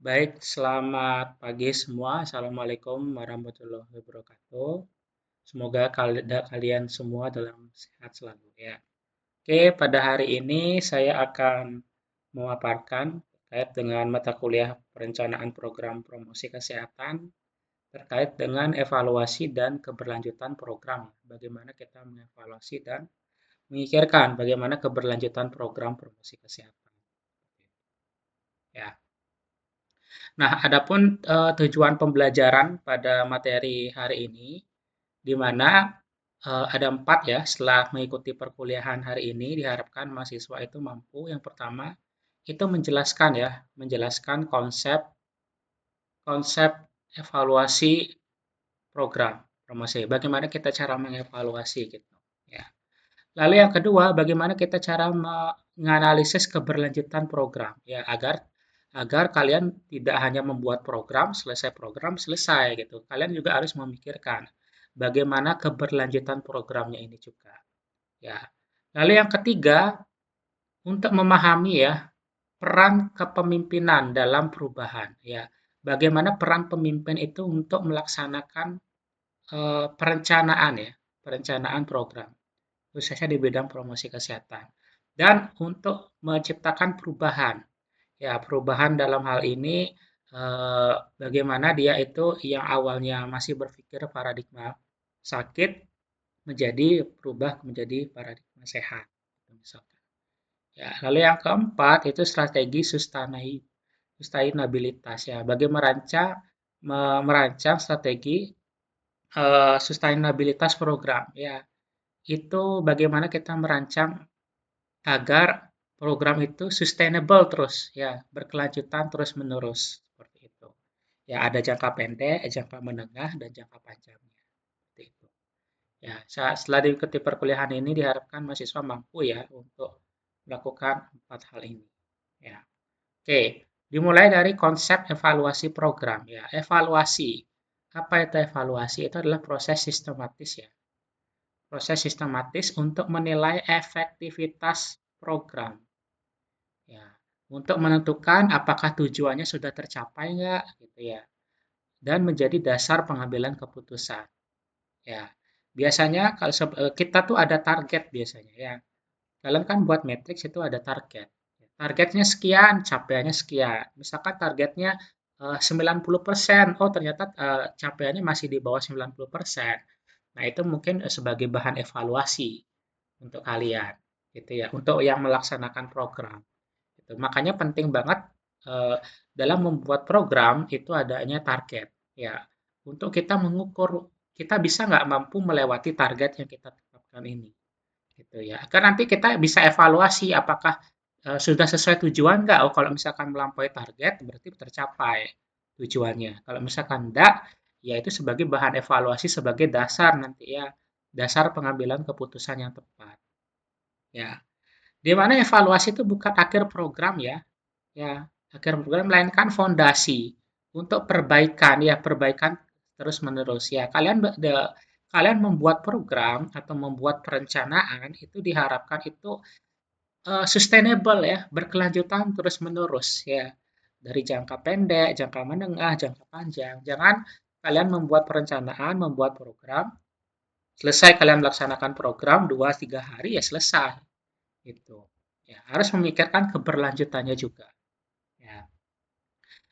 Baik, selamat pagi semua. Assalamualaikum warahmatullahi wabarakatuh. Semoga kalian semua dalam sehat selalu ya. Oke, pada hari ini saya akan memaparkan terkait dengan mata kuliah perencanaan program promosi kesehatan terkait dengan evaluasi dan keberlanjutan program. Bagaimana kita mengevaluasi dan memikirkan bagaimana keberlanjutan program promosi kesehatan. Ya. Nah, adapun tujuan pembelajaran pada materi hari ini, di mana ada 4 ya, setelah mengikuti perkuliahan hari ini, diharapkan mahasiswa itu mampu, yang pertama, itu menjelaskan ya, menjelaskan konsep konsep evaluasi program promosi. Bagaimana kita cara mengevaluasi gitu, ya. Lalu yang kedua, bagaimana kita cara menganalisis keberlanjutan program, ya, agar agar kalian tidak hanya membuat program, selesai gitu. Kalian juga harus memikirkan bagaimana keberlanjutan programnya ini juga, ya. Lalu yang ketiga, untuk memahami ya peran kepemimpinan dalam perubahan, ya. Bagaimana peran pemimpin itu untuk melaksanakan perencanaan ya, perencanaan program khususnya di bidang promosi kesehatan. Dan untuk menciptakan perubahan. Ya, perubahan dalam hal ini bagaimana dia itu yang awalnya masih berpikir paradigma sakit menjadi berubah menjadi paradigma sehat. Misalkan. Ya, lalu yang keempat itu strategi sustainabilitas ya. Bagi merancang strategi sustainabilitas program ya. Itu bagaimana kita merancang agar program itu sustainable terus ya, berkelanjutan terus-menerus seperti itu. Ya, ada jangka pendek, jangka menengah, dan jangka panjangnya. Seperti itu. Ya, setelah diikuti perkuliahan ini diharapkan mahasiswa mampu ya untuk melakukan 4 hal ini. Ya. Oke, dimulai dari konsep evaluasi program ya. Evaluasi. Apa itu evaluasi? Itu adalah proses sistematis ya. Proses sistematis untuk menilai efektivitas program. Ya, untuk menentukan apakah tujuannya sudah tercapai nggak, gitu ya, dan menjadi dasar pengambilan keputusan. Ya, biasanya kalau kita tuh ada target biasanya ya. Kalian kan buat matriks itu ada target. Targetnya sekian, capaiannya sekian. Misalkan targetnya 90%, oh ternyata capaiannya masih di bawah 90%. Nah, itu mungkin sebagai bahan evaluasi untuk kalian, gitu ya, untuk yang melaksanakan program. Gitu. Makanya penting banget eh, dalam membuat program itu adanya target, ya, untuk kita mengukur kita bisa nggak mampu melewati target yang kita tetapkan ini, gitu ya. Kan nanti kita bisa evaluasi apakah sudah sesuai tujuan nggak. Oh, kalau misalkan melampaui target berarti tercapai tujuannya. Kalau misalkan enggak, ya itu sebagai bahan evaluasi sebagai dasar nanti ya, dasar pengambilan keputusan yang tepat. Ya, di mana evaluasi itu bukan akhir program ya, ya, akhir program melainkan fondasi untuk perbaikan ya, perbaikan terus-menerus ya. Kalian membuat program atau membuat perencanaan itu diharapkan itu sustainable ya, berkelanjutan terus-menerus ya. Dari jangka pendek, jangka menengah, jangka panjang. Jangan kalian membuat perencanaan, membuat program, selesai kalian melaksanakan program 2-3 hari ya selesai. Itu. Ya, harus memikirkan keberlanjutannya juga. Ya.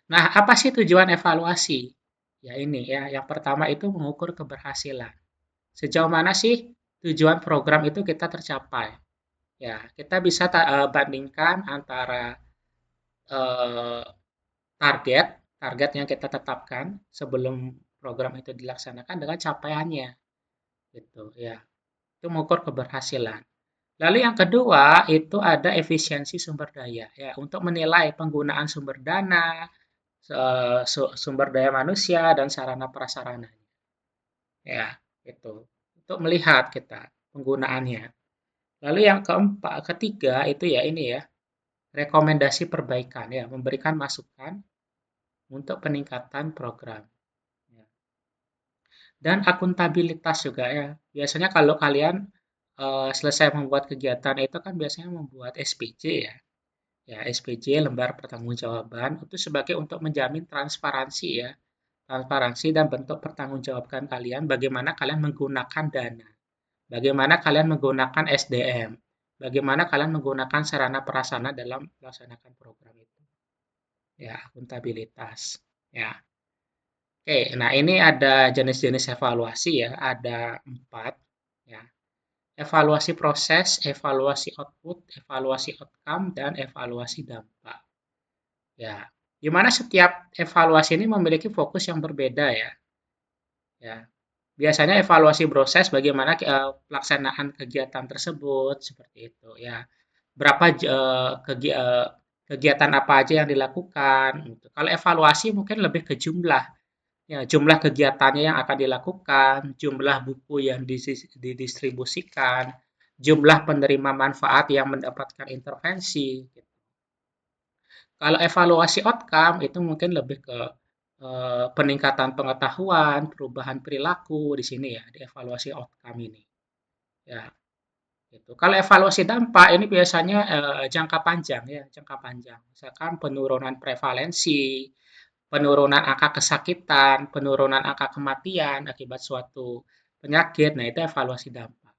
Nah, apa sih tujuan evaluasi? Ya ini ya, yang pertama itu mengukur keberhasilan. Sejauh mana sih tujuan program itu kita tercapai? Ya, kita bisa bandingkan antara eh, target, target yang kita tetapkan sebelum program itu dilaksanakan dengan capaiannya, gitu ya. Itu mengukur keberhasilan. Lalu yang kedua itu ada efisiensi sumber daya ya, untuk menilai penggunaan sumber dana, sumber daya manusia dan sarana prasarana. Ya, itu. Untuk melihat kita penggunaannya. Lalu yang ketiga itu ya ini ya, rekomendasi perbaikan ya, memberikan masukan untuk peningkatan program. Ya. Dan akuntabilitas juga ya. Biasanya kalau kalian selesai membuat kegiatan itu kan biasanya membuat SPC ya. Ya, SPJ, lembar pertanggungjawaban, itu sebagai untuk menjamin transparansi ya. Transparansi dan bentuk pertanggungjawabkan kalian bagaimana kalian menggunakan dana. Bagaimana kalian menggunakan SDM. Bagaimana kalian menggunakan sarana prasarana dalam melaksanakan program itu. Ya, akuntabilitas. Ya. Oke, nah ini ada jenis-jenis evaluasi ya, ada 4 ya. Evaluasi proses, evaluasi output, evaluasi outcome, dan evaluasi dampak. Ya, di mana setiap evaluasi ini memiliki fokus yang berbeda ya. Ya, biasanya evaluasi proses bagaimana pelaksanaan kegiatan tersebut seperti itu ya. Berapa kegiatan apa aja yang dilakukan gitu. Kalau evaluasi mungkin lebih ke jumlah. Ya, jumlah kegiatannya yang akan dilakukan, jumlah buku yang didistribusikan, jumlah penerima manfaat yang mendapatkan intervensi. Gitu. Kalau evaluasi outcome itu mungkin lebih ke peningkatan pengetahuan, perubahan perilaku di sini ya, di evaluasi outcome ini. Ya, gitu. Kalau evaluasi dampak ini biasanya jangka panjang ya, jangka panjang. Misalkan penurunan prevalensi, penurunan angka kesakitan, penurunan angka kematian akibat suatu penyakit. Nah, itu evaluasi dampak.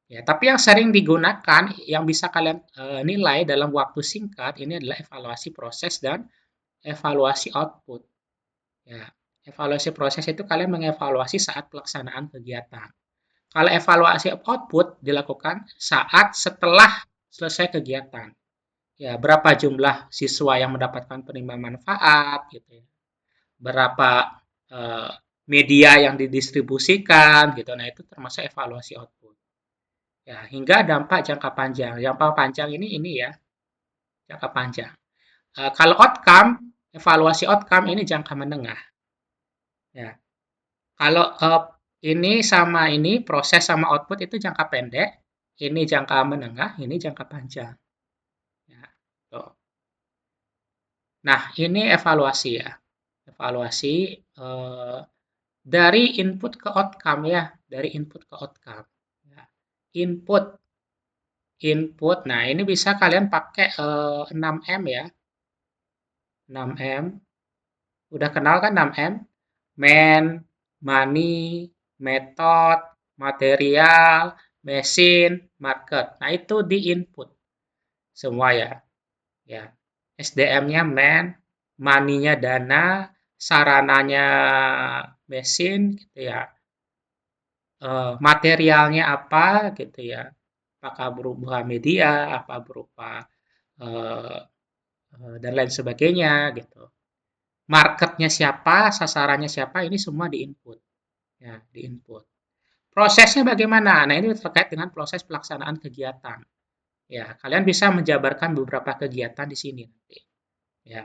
Ya, tapi yang sering digunakan yang bisa kalian nilai dalam waktu singkat ini adalah evaluasi proses dan evaluasi output. Ya, evaluasi proses itu kalian mengevaluasi saat pelaksanaan kegiatan. Kalau evaluasi output dilakukan saat setelah selesai kegiatan. Ya, berapa jumlah siswa yang mendapatkan penerima manfaat gitu ya. Berapa eh, media yang didistribusikan gitu. Nah, itu termasuk evaluasi output. Ya, hingga dampak jangka panjang. Jangka panjang ini ya, jangka panjang. Kalau outcome, evaluasi outcome ini jangka menengah. Ya, kalau ini sama ini proses sama output itu jangka pendek, ini jangka menengah, ini jangka panjang. Ya, tuh. Nah, ini evaluasi ya. Evaluasi dari input ke outcome ya, dari input ke outcome. Ya. Input, input. Nah, ini bisa kalian pakai 6M ya. 6M. Udah kenal kan 6M? Man, money, method, material, mesin, market. Nah, itu di input semua ya. Ya. SDM-nya man, money-nya dana, sarananya mesin gitu ya. Materialnya apa gitu ya. Apakah berupa media, apa berupa eh, dan lain sebagainya gitu. Marketnya siapa, sasarannya siapa, ini semua di input. Ya, di input. Prosesnya bagaimana? Nah, ini terkait dengan proses pelaksanaan kegiatan. Ya, kalian bisa menjabarkan beberapa kegiatan di sini nanti. Ya.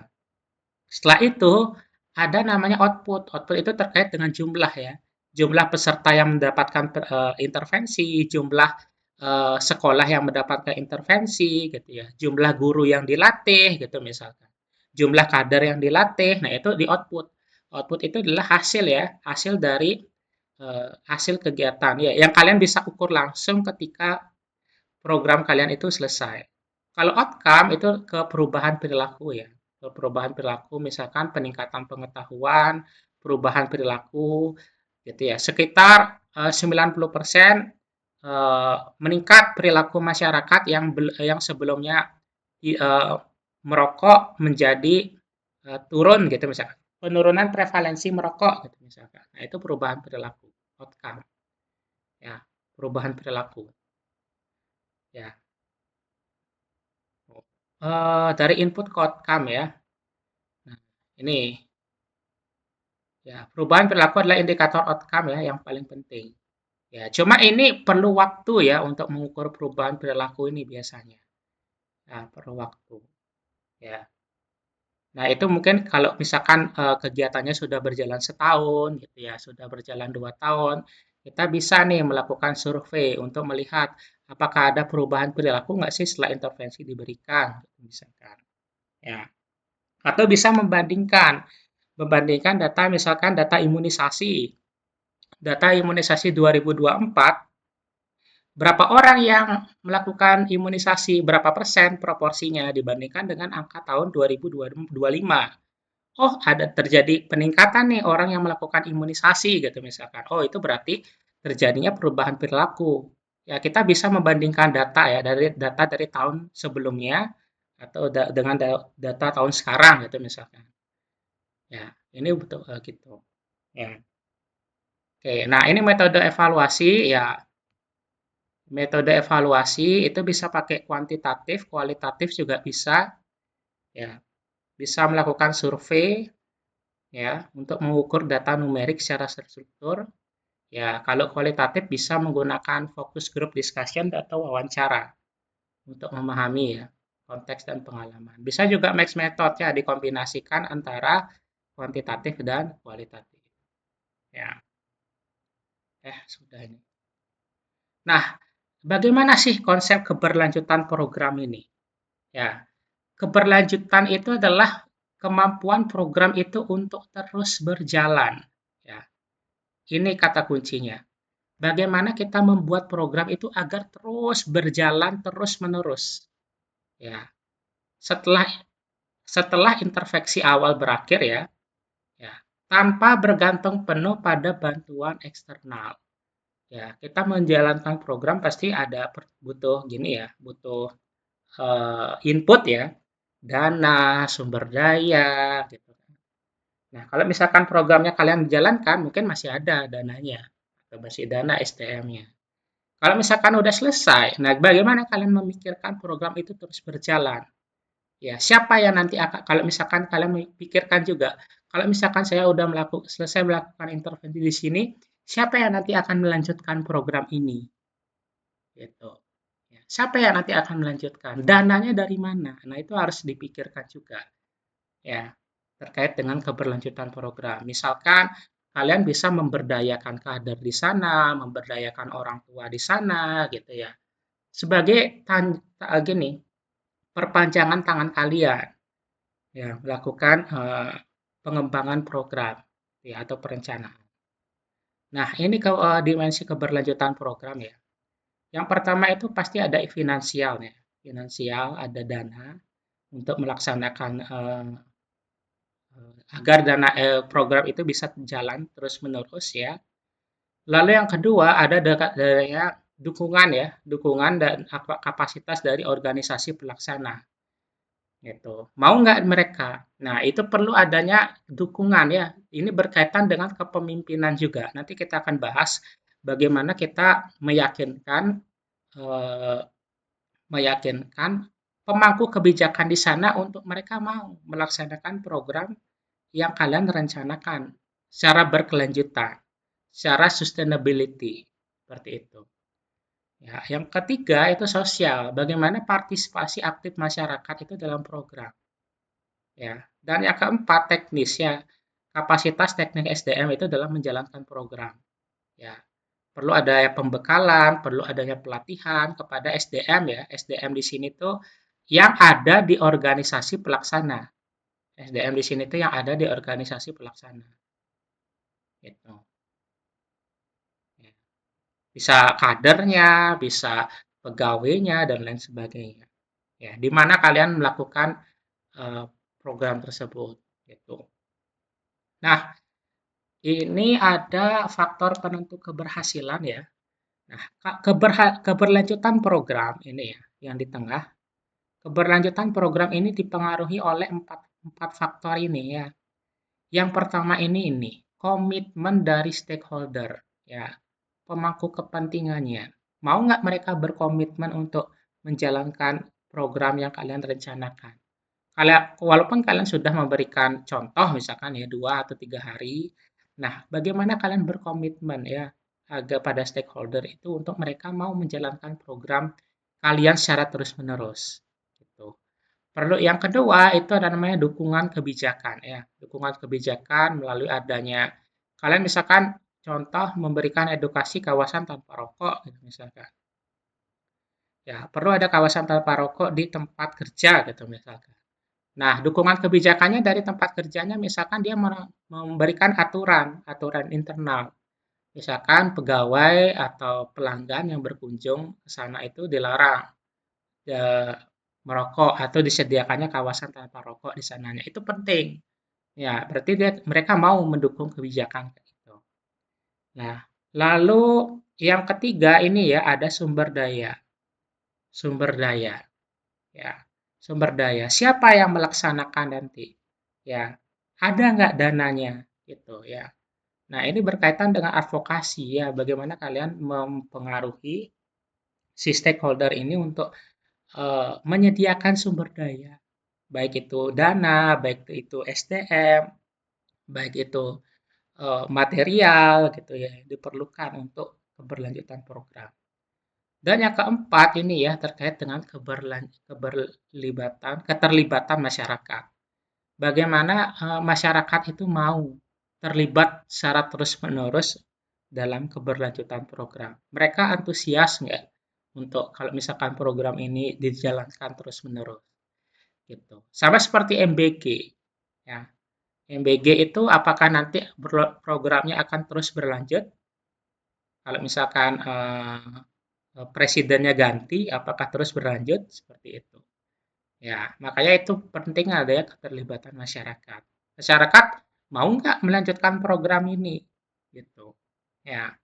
Setelah itu ada namanya output. Output itu terkait dengan jumlah ya. Jumlah peserta yang mendapatkan intervensi, jumlah sekolah yang mendapatkan intervensi gitu ya. Jumlah guru yang dilatih gitu misalkan. Jumlah kader yang dilatih. Nah, itu di output. Output itu adalah hasil ya, hasil dari hasil kegiatan ya yang kalian bisa ukur langsung ketika program kalian itu selesai. Kalau outcome itu ke perubahan perilaku ya. Ke perubahan perilaku misalkan peningkatan pengetahuan, perubahan perilaku gitu ya. Sekitar 90% meningkat perilaku masyarakat yang sebelumnya merokok menjadi turun gitu misalkan. Penurunan prevalensi merokok gitu misalkan. Nah, itu perubahan perilaku, outcome ya, perubahan perilaku ya. Dari input ke outcome ya. Nah, ini ya, perubahan perilaku adalah indikator outcome ya yang paling penting. Ya, cuma ini perlu waktu ya untuk mengukur perubahan perilaku ini biasanya. Nah, perlu waktu. Ya. Nah, itu mungkin kalau misalkan kegiatannya sudah berjalan setahun gitu ya, sudah berjalan 2 tahun, kita bisa nih melakukan survei untuk melihat apakah ada perubahan perilaku nggak sih setelah intervensi diberikan, gitu, misalkan. Ya. Atau bisa membandingkan data misalkan data imunisasi. Data imunisasi 2024 Berapa orang yang melakukan imunisasi, berapa persen proporsinya dibandingkan dengan angka tahun 2025. Oh, ada terjadi peningkatan nih orang yang melakukan imunisasi gitu misalkan. Oh, itu berarti terjadinya perubahan perilaku. Ya, kita bisa membandingkan data ya dari tahun sebelumnya atau dengan data tahun sekarang gitu misalkan. Ya, ini betul gitu. Ya. Oke, nah ini metode evaluasi ya. Metode evaluasi itu bisa pakai kuantitatif, kualitatif juga bisa ya. Bisa melakukan survei ya untuk mengukur data numerik secara terstruktur. Ya, kalau kualitatif bisa menggunakan focus group discussion atau wawancara untuk memahami ya konteks dan pengalaman. Bisa juga mix method ya dikombinasikan antara kuantitatif dan kualitatif. Ya, sudah ini. Nah, bagaimana sih konsep keberlanjutan program ini? Ya, keberlanjutan itu adalah kemampuan program itu untuk terus berjalan. Ya, ini kata kuncinya. Bagaimana kita membuat program itu agar terus berjalan terus-menerus. Ya, setelah setelah intervensi awal berakhir ya, ya, tanpa bergantung penuh pada bantuan eksternal. Ya, kita menjalankan program pasti ada butuh gini ya, butuh input ya, dana, sumber daya gitu. Nah, kalau misalkan programnya kalian jalankan, mungkin masih ada dananya atau masih dana SDM-nya. Kalau misalkan udah selesai, nah bagaimana kalian memikirkan program itu terus berjalan? Ya, siapa yang nanti akan, kalau misalkan kalian memikirkan juga, kalau misalkan saya udah selesai melakukan intervensi di sini, siapa yang nanti akan melanjutkan program ini? Gitu. Ya, siapa yang nanti akan melanjutkan? Dananya dari mana? Nah, itu harus dipikirkan juga. Ya, terkait dengan keberlanjutan program. Misalkan kalian bisa memberdayakan kader di sana, memberdayakan orang tua di sana, gitu ya. Sebagai gini, perpanjangan tangan kalian, ya, melakukan pengembangan program, ya, atau perencanaan. Nah, ini ke dimensi keberlanjutan program ya. Yang pertama itu pasti ada finansialnya. Finansial, ada dana untuk melaksanakan agar program itu bisa jalan terus-menerus ya. Lalu yang kedua ada adanya dukungan ya, dukungan dan kapasitas dari organisasi pelaksana gitu. Mau nggak mereka? Nah, itu perlu adanya dukungan ya. Ini berkaitan dengan kepemimpinan juga. Nanti kita akan bahas bagaimana kita meyakinkan eh, meyakinkan pemangku kebijakan di sana untuk mereka mau melaksanakan program yang kalian rencanakan secara berkelanjutan, secara sustainability, seperti itu. Ya, yang ketiga itu sosial, bagaimana partisipasi aktif masyarakat itu dalam program. Ya, dan yang keempat teknis ya, kapasitas teknik SDM itu dalam menjalankan program. Ya, perlu ada pembekalan, perlu adanya pelatihan kepada SDM ya. SDM di sini tuh yang ada di organisasi pelaksana. SDM di sini tuh yang ada di organisasi pelaksana. Gitu. Ya. Bisa kadernya, bisa pegawainya dan lain sebagainya. Ya, di mana kalian melakukan eh, program tersebut. Gitu. Nah, ini ada faktor penentu keberhasilan ya. Nah, keberlanjutan program ini ya, yang di tengah, keberlanjutan program ini dipengaruhi oleh empat, empat faktor ini ya. Yang pertama ini, komitmen dari stakeholder, ya, pemangku kepentingannya. Mau nggak mereka berkomitmen untuk menjalankan program yang kalian rencanakan? Kalian, walaupun kalian sudah memberikan contoh, misalkan ya 2 atau 3 hari, nah bagaimana kalian berkomitmen ya agar pada stakeholder itu untuk mereka mau menjalankan program kalian secara terus-menerus. Gitu. Perlu yang kedua itu ada namanya dukungan kebijakan ya. Dukungan kebijakan melalui adanya kalian misalkan contoh memberikan edukasi kawasan tanpa rokok gitu misalkan. Ya, perlu ada kawasan tanpa rokok di tempat kerja gitu misalkan. Nah, dukungan kebijakannya dari tempat kerjanya misalkan dia memberikan aturan, aturan internal. Misalkan pegawai atau pelanggan yang berkunjung ke sana itu dilarang merokok atau disediakannya kawasan tanpa rokok di sananya. Itu penting. Ya, berarti mereka mau mendukung kebijakan kayak gitu. Nah, lalu yang ketiga ini ya ada sumber daya. Sumber daya, ya. Sumber daya. Siapa yang melaksanakan nanti? Ya, ada nggak dananya? Gitu ya. Nah, ini berkaitan dengan advokasi ya, bagaimana kalian mempengaruhi si stakeholder ini untuk menyediakan sumber daya, baik itu dana, baik itu SDM, baik itu material gitu ya, diperlukan untuk keberlanjutan program. Dan yang keempat ini ya terkait dengan keterlibatan masyarakat. Bagaimana masyarakat itu mau terlibat secara terus-menerus dalam keberlanjutan program. Mereka antusias nggak untuk kalau misalkan program ini dijalankan terus-menerus gitu. Sama seperti MBG ya. MBG itu apakah nanti programnya akan terus berlanjut? Kalau misalkan presidennya ganti, apakah terus berlanjut? Seperti itu. Ya, makanya itu penting adanya keterlibatan masyarakat. Masyarakat mau nggak melanjutkan program ini? Gitu. Ya.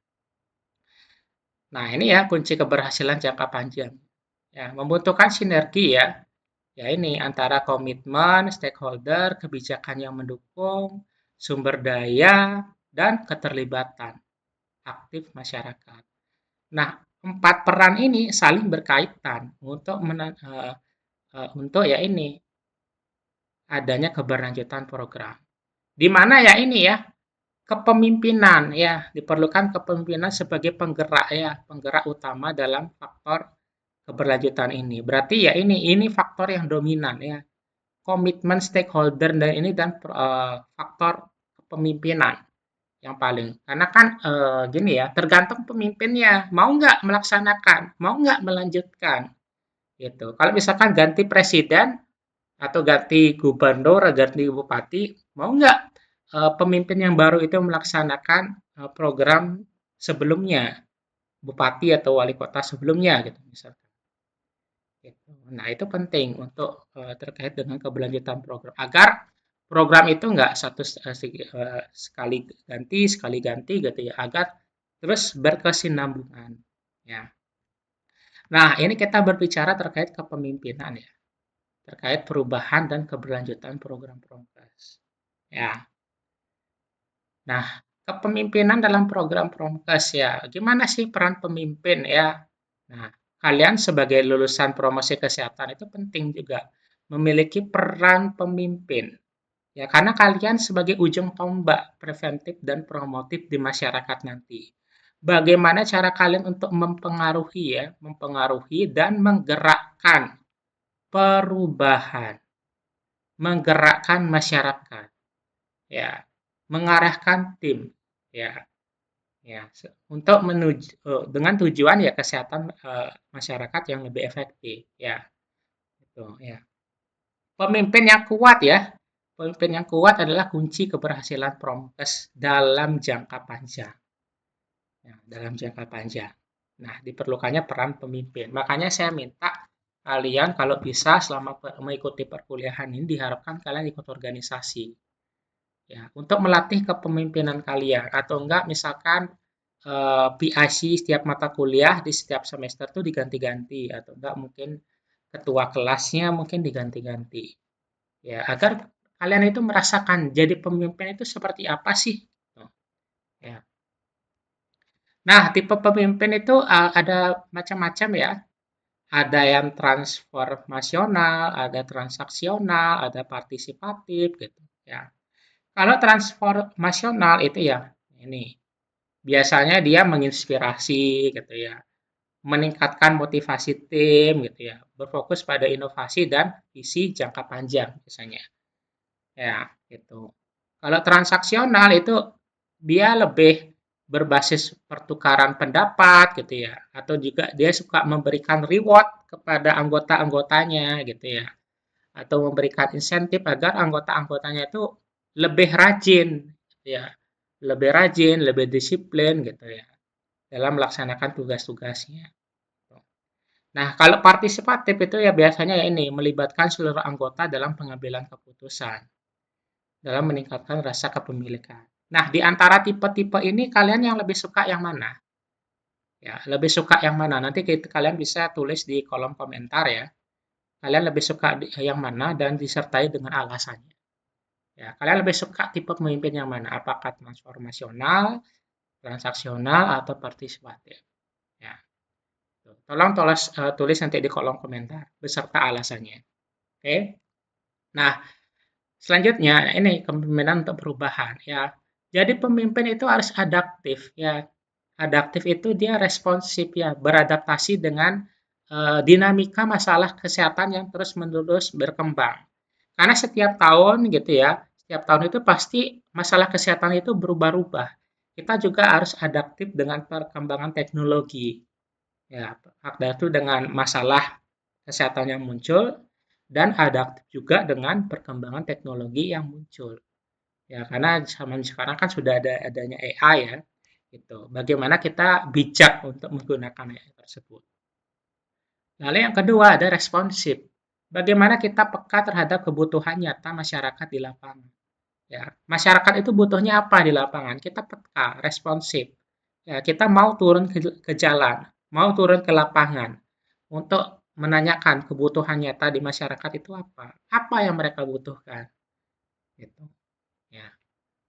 Nah, ini ya kunci keberhasilan jangka panjang. Ya, membutuhkan sinergi ya. Ya ini antara komitmen, stakeholder, kebijakan yang mendukung, sumber daya, dan keterlibatan aktif masyarakat. Nah, empat peran ini saling berkaitan untuk ya ini adanya keberlanjutan program. Di mana ya ini ya kepemimpinan ya diperlukan kepemimpinan sebagai penggerak ya penggerak utama dalam faktor keberlanjutan ini. Berarti ya ini faktor yang dominan ya komitmen stakeholder dan ini dan faktor kepemimpinan yang paling karena kan gini ya tergantung pemimpinnya mau nggak melaksanakan mau nggak melanjutkan gitu kalau misalkan ganti presiden atau ganti gubernur ganti bupati mau nggak pemimpin yang baru itu melaksanakan program sebelumnya bupati atau wali kota sebelumnya gitu misalkan gitu. Nah itu penting untuk terkait dengan keberlanjutan program agar program itu nggak sekali ganti gitu ya agar terus berkesinambungan ya. Nah ini kita berbicara terkait kepemimpinan ya terkait perubahan dan keberlanjutan program progres ya. Nah kepemimpinan dalam program progres ya gimana sih peran pemimpin ya. Nah kalian sebagai lulusan promosi kesehatan itu penting juga memiliki peran pemimpin. Ya, karena kalian sebagai ujung tombak preventif dan promotif di masyarakat nanti. Bagaimana cara kalian untuk mempengaruhi ya, mempengaruhi dan menggerakkan perubahan, menggerakkan masyarakat, ya, mengarahkan tim, ya, ya, untuk menuju dengan tujuan ya kesehatan masyarakat yang lebih efektif, ya, itu, ya. Pemimpin yang kuat ya. Pemimpin yang kuat adalah kunci keberhasilan prokes dalam jangka panjang. Ya, dalam jangka panjang. Nah, diperlukannya peran pemimpin. Makanya saya minta kalian kalau bisa selama mengikuti perkuliahan ini diharapkan kalian ikut organisasi. Ya, untuk melatih kepemimpinan kalian atau enggak misalkan PIC setiap mata kuliah di setiap semester tuh diganti-ganti atau enggak mungkin ketua kelasnya mungkin diganti-ganti. Ya, agar kalian itu merasakan jadi pemimpin itu seperti apa sih? Tuh, ya. Nah, tipe pemimpin itu ada macam-macam ya. Ada yang transformasional, ada transaksional, ada partisipatif gitu ya. Kalau transformasional itu ya ini biasanya dia menginspirasi gitu ya, meningkatkan motivasi tim gitu ya, berfokus pada inovasi dan visi jangka panjang biasanya. Ya, gitu. Kalau transaksional itu dia lebih berbasis pertukaran pendapat gitu ya, atau juga dia suka memberikan reward kepada anggota-anggotanya gitu ya, atau memberikan insentif agar anggota-anggotanya itu lebih rajin gitu ya, lebih rajin, lebih disiplin gitu ya dalam melaksanakan tugas-tugasnya. Nah, kalau partisipatif itu ya biasanya ya ini melibatkan seluruh anggota dalam pengambilan keputusan, dalam meningkatkan rasa kepemilikan. Nah, di antara tipe-tipe ini kalian yang lebih suka yang mana? Ya, lebih suka yang mana? Nanti kalian bisa tulis di kolom komentar ya. Kalian lebih suka yang mana dan disertai dengan alasannya. Ya, kalian lebih suka tipe pemimpin yang mana? Apakah transformasional, transaksional, atau partisipatif? Ya, tolong tulis nanti di kolom komentar beserta alasannya. Oke. Nah, selanjutnya ini kepemimpinan untuk perubahan ya. Jadi pemimpin itu harus adaptif ya. Adaptif itu dia responsif ya, beradaptasi dengan dinamika masalah kesehatan yang terus-menerus berkembang. Karena setiap tahun gitu ya, setiap tahun itu pasti masalah kesehatan itu berubah-ubah. Kita juga harus adaptif dengan perkembangan teknologi. Ya, adaptif dengan masalah kesehatan yang muncul dan adaptif juga dengan perkembangan teknologi yang muncul. Ya, karena zaman sekarang kan sudah adanya AI ya. Gitu. Bagaimana kita bijak untuk menggunakan AI tersebut. Lalu yang kedua ada responsif. Bagaimana kita peka terhadap kebutuhan nyata masyarakat di lapangan. Ya, masyarakat itu butuhnya apa di lapangan? Kita peka, responsif. Ya, kita mau turun ke jalan, mau turun ke lapangan untuk menanyakan kebutuhan nyata di masyarakat itu apa? Apa yang mereka butuhkan? Gitu. Ya.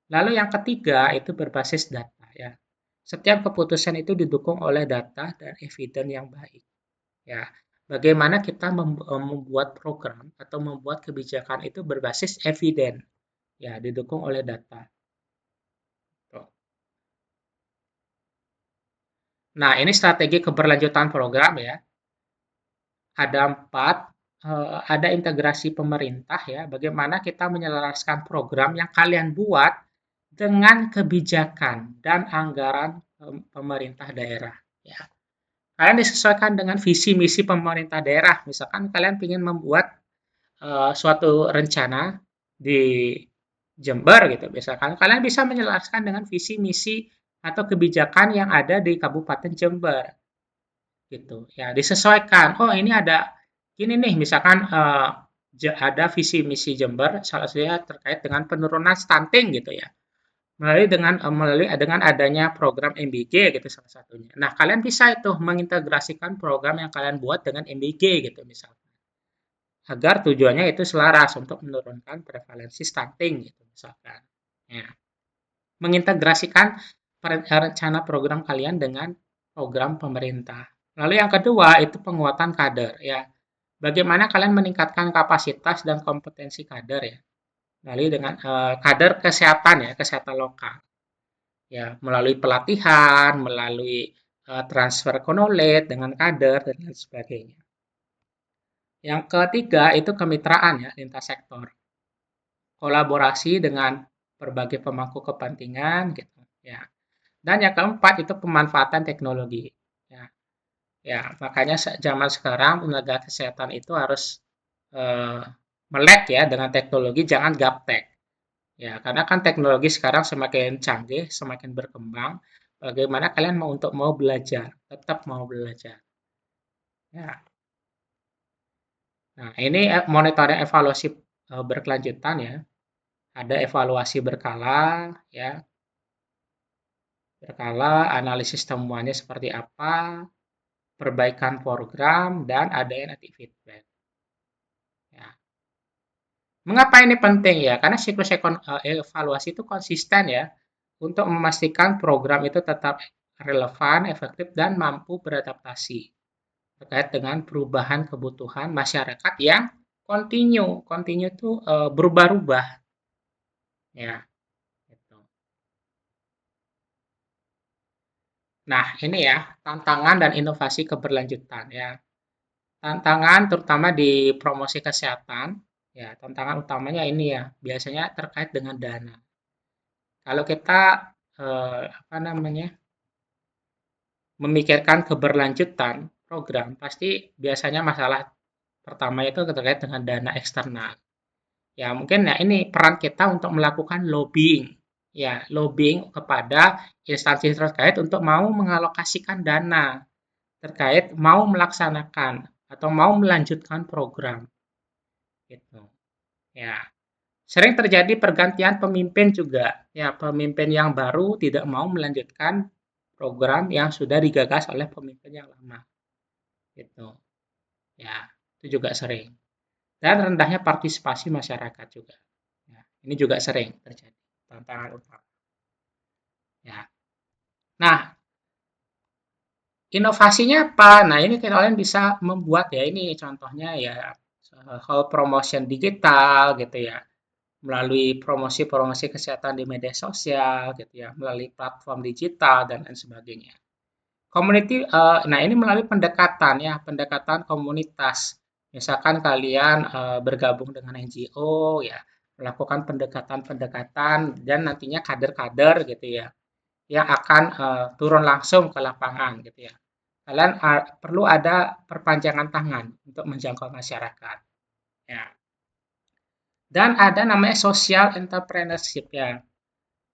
Lalu yang ketiga itu berbasis data ya. Setiap keputusan itu didukung oleh data dan evidence yang baik. Ya, bagaimana kita membuat program atau membuat kebijakan itu berbasis evidence, ya, didukung oleh data. Nah, ini strategi keberlanjutan program ya. Ada 4, ada integrasi pemerintah ya, bagaimana kita menyelaraskan program yang kalian buat dengan kebijakan dan anggaran pemerintah daerah. Ya. Kalian disesuaikan dengan visi misi pemerintah daerah. Misalkan kalian ingin membuat suatu rencana di Jember gitu, misalkan kalian bisa menyelaraskan dengan visi misi atau kebijakan yang ada di Kabupaten Jember gitu ya, disesuaikan. Oh, ini ada ini nih misalkan ada visi misi Jember salah satunya terkait dengan penurunan stunting gitu ya, melalui dengan adanya program MBG gitu salah satunya. Nah, kalian bisa itu mengintegrasikan program yang kalian buat dengan MBG gitu misalnya, agar tujuannya itu selaras untuk menurunkan prevalensi stunting gitu misalkan. Ya. Mengintegrasikan rencana program kalian dengan program pemerintah. Lalu yang kedua itu penguatan kader ya. Bagaimana kalian meningkatkan kapasitas dan kompetensi kader ya. Lalu dengan kader kesehatan ya, kesehatan lokal. Ya, melalui pelatihan, melalui transfer knowledge dengan kader dan lain sebagainya. Yang ketiga itu kemitraan ya, lintas sektor. Kolaborasi dengan berbagai pemangku kepentingan gitu ya. Dan yang keempat itu pemanfaatan teknologi. Ya, ya makanya zaman sekarang tenaga kesehatan itu harus eh, melek ya dengan teknologi, jangan gaptek. Ya, karena kan teknologi sekarang semakin canggih, semakin berkembang. Bagaimana kalian mau belajar, tetap mau belajar. Ya. Nah, ini monitoring evaluasi berkelanjutan ya. Ada evaluasi berkala ya, berkala, analisis temuannya seperti apa, perbaikan program, dan adanya nanti feedback. Ya. Mengapa ini penting ya? Karena siklus evaluasi itu konsisten ya untuk memastikan program itu tetap relevan, efektif, dan mampu beradaptasi terkait dengan perubahan kebutuhan masyarakat yang kontinu. Kontinu itu berubah-ubah. Ya, gitu. Nah, ini ya tantangan dan inovasi keberlanjutan ya. Tantangan terutama di promosi kesehatan, ya tantangan utamanya ini ya, biasanya terkait dengan dana. Kalau kita apa namanya, memikirkan keberlanjutan program, pasti biasanya masalah pertama itu terkait dengan dana eksternal. Ya mungkin ya ini peran kita untuk melakukan lobbying, ya lobbying kepada instansi terkait untuk mau mengalokasikan dana terkait mau melaksanakan atau mau melanjutkan program gitu. Ya, sering terjadi pergantian pemimpin juga. Ya, pemimpin yang baru tidak mau melanjutkan program yang sudah digagas oleh pemimpin yang lama gitu. Ya, itu juga sering. Dan rendahnya partisipasi masyarakat juga. Ya, ini juga sering terjadi. Tantangan utama. Ya. Nah, inovasinya apa? Nah, ini kalian bisa membuat ya, ini contohnya ya, hal promotion digital gitu ya, melalui promosi-promosi kesehatan di media sosial gitu ya, melalui platform digital dan lain sebagainya. Community, nah ini melalui pendekatan ya, pendekatan komunitas. Misalkan kalian bergabung dengan NGO ya, melakukan pendekatan-pendekatan dan nantinya kader-kader gitu ya, yang akan turun langsung ke lapangan gitu ya. Kalian perlu ada perpanjangan tangan untuk menjangkau masyarakat. Ya. Dan ada namanya social entrepreneurship ya.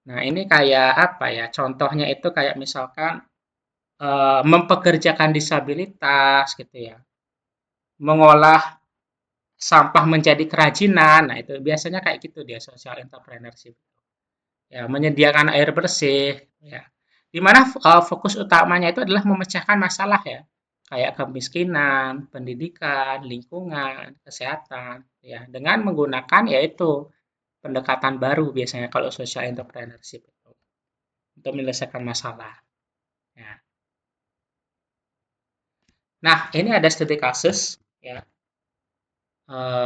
Nah, ini kayak apa ya? Contohnya itu kayak misalkan mempekerjakan disabilitas gitu ya. Mengolah sampah menjadi kerajinan. Nah, itu biasanya kayak gitu dia social entrepreneurship. Ya, menyediakan air bersih ya. Di mana fokus utamanya itu adalah memecahkan masalah ya. Kayak kemiskinan, pendidikan, lingkungan, kesehatan ya dengan menggunakan yaitu pendekatan baru biasanya kalau social entrepreneurship itu untuk menyelesaikan masalah. Ya. Nah, ini ada studi kasus ya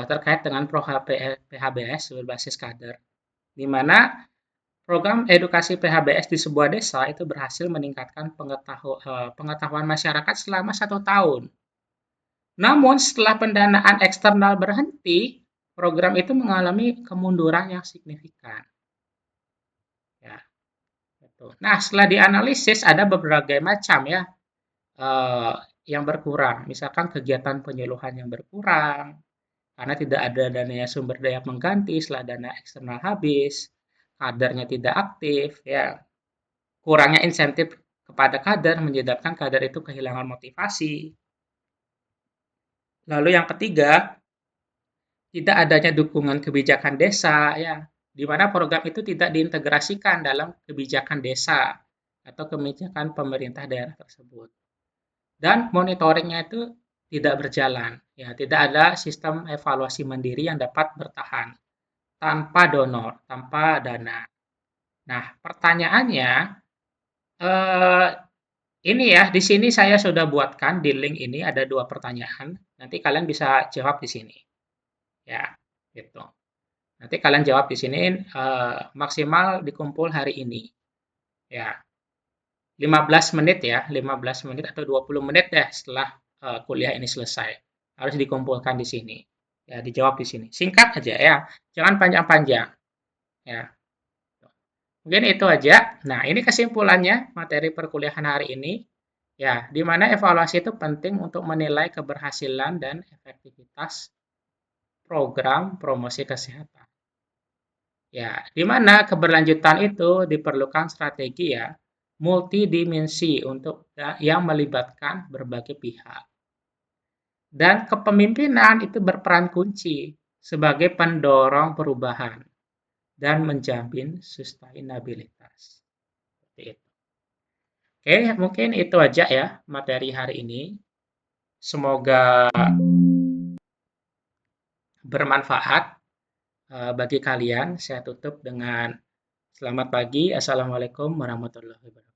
terkait dengan PHBS berbasis kader, di mana program edukasi PHBS di sebuah desa itu berhasil meningkatkan pengetahuan masyarakat selama 1 tahun. Namun setelah pendanaan eksternal berhenti, program itu mengalami kemunduran yang signifikan. Ya, betul. Nah, setelah dianalisis ada berbagai macam ya eh, yang berkurang. Misalkan kegiatan penyuluhan yang berkurang, karena tidak ada dana sumber daya pengganti setelah dana eksternal habis, kadernya tidak aktif, ya kurangnya insentif kepada kader menyebabkan kader itu kehilangan motivasi. Lalu yang ketiga, tidak adanya dukungan kebijakan desa, ya, di mana program itu tidak diintegrasikan dalam kebijakan desa atau kebijakan pemerintah daerah tersebut. Dan monitoringnya itu tidak berjalan, ya, tidak ada sistem evaluasi mandiri yang dapat bertahan tanpa donor, tanpa dana. Nah, pertanyaannya, eh, ini ya, di sini saya sudah buatkan di link ini ada 2 pertanyaan. Nanti kalian bisa jawab di sini, ya, gitu. Nanti kalian jawab di sini maksimal dikumpul hari ini, ya. 15 menit ya, 15 menit atau 20 menit deh setelah kuliah ini selesai. Harus dikumpulkan di sini. Ya, dijawab di sini. Singkat aja ya, jangan panjang-panjang, ya. Mungkin itu aja. Nah, ini kesimpulannya materi perkuliahan hari ini. Ya, di mana evaluasi itu penting untuk menilai keberhasilan dan efektivitas program promosi kesehatan. Ya, di mana keberlanjutan itu diperlukan strategi ya multidimensi untuk yang melibatkan berbagai pihak. Dan kepemimpinan itu berperan kunci sebagai pendorong perubahan dan menjamin sustainabilitas. Seperti itu. Oke, mungkin itu aja ya materi hari ini. Semoga bermanfaat bagi kalian. Saya tutup dengan selamat pagi. Assalamualaikum warahmatullahi wabarakatuh.